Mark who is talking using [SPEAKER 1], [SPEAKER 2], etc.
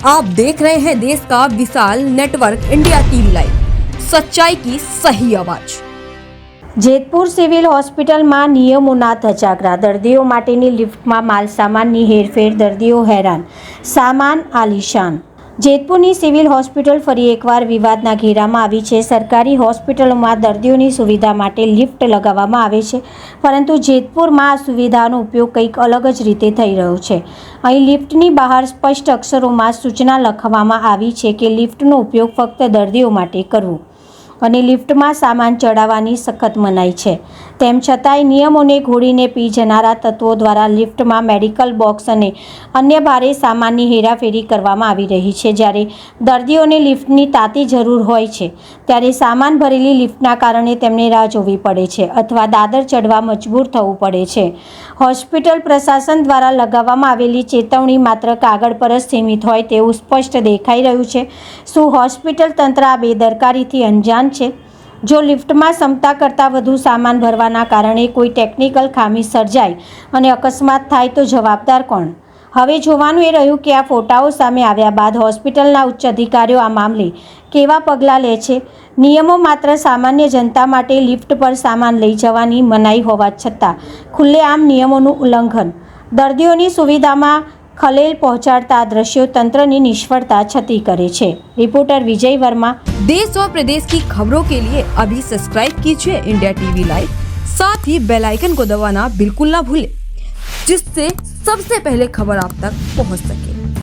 [SPEAKER 1] आप देख रहे हैं देश का विशाल नेटवर्क इंडिया टीवी लाइव, सच्चाई की सही आवाज।
[SPEAKER 2] જેતપુર સિવિલ હોસ્પિટલમાં નિયમોના ધજાગરા, દર્દીઓ માટેની લિફ્ટમાં માલસામાનની હેરફેર, દર્દીઓ હેરાન, સામાન આલીશાન। જેતપુરની સિવિલ હોસ્પિટલ ફરી એકવાર વિવાદના ઘેરામાં આવી છે। સરકારી હોસ્પિટલોમાં દર્દીઓની સુવિધા માટે લિફ્ટ લગાવવામાં આવે છે, પરંતુ જેતપુરમાં આ સુવિધાનો ઉપયોગ કંઈક અલગ જ રીતે થઈ રહ્યો છે। અહીં લિફ્ટની બહાર સ્પષ્ટ અક્ષરોમાં સૂચના લખવામાં આવી છે કે લિફ્ટનો ઉપયોગ ફક્ત દર્દીઓ માટે કરવો અને લિફ્ટમાં સામાન ચડાવવાની સખત મનાઈ છે। તેમ છતાંય નિયમોને ઘોડીને પી જનારા તત્વો દ્વારા લિફ્ટમાં મેડિકલ બોક્સ અને અન્ય ભારે સામાનની હેરાફેરી કરવામાં આવી રહી છે। જ્યારે દર્દીઓને લિફ્ટની તાતી જરૂર હોય છે, ત્યારે સામાન ભરેલી લિફ્ટના કારણે તેમને રાહ જોવી પડે છે અથવા દાદર ચડવા મજબૂર થવું પડે છે। હોસ્પિટલ પ્રશાસન દ્વારા લગાવવામાં આવેલી ચેતવણી માત્ર કાગળ પર જ સીમિત હોય તેવું સ્પષ્ટ દેખાઈ રહ્યું છે। શું હોસ્પિટલ તંત્ર આ બેદરકારીથી અંજાન છે? જો લિફ્ટમાં ક્ષમતા કરતાં વધુ સામાન ભરવાના કારણે કોઈ ટેકનિકલ ખામી સર્જાય અને અકસ્માત થાય તો જવાબદાર કોણ? હવે જોવાનું એ રહ્યું કે આ ફોટાઓ સામે આવ્યા બાદ હોસ્પિટલના ઉચ્ચ અધિકારીઓ આ મામલે કેવા પગલાં લે છે। નિયમો માત્ર સામાન્ય જનતા માટે લિફ્ટ પર સામાન લઈ જવાની મનાઈ હોવા છતાં ખુલ્લેઆમ નિયમોનું ઉલ્લંઘન, દર્દીઓની સુવિધામાં खलेल पहुंचाड़ता दृश्यों तंत्र की निष्फलता छती करे छे। रिपोर्टर विजय वर्मा।
[SPEAKER 1] देश और प्रदेश की खबरों के लिए अभी सब्सक्राइब कीजिए इंडिया टीवी लाइव, साथ ही बेल आइकन को दबाना बिल्कुल ना भूलें, जिससे सबसे पहले खबर आप तक पहुंच सके।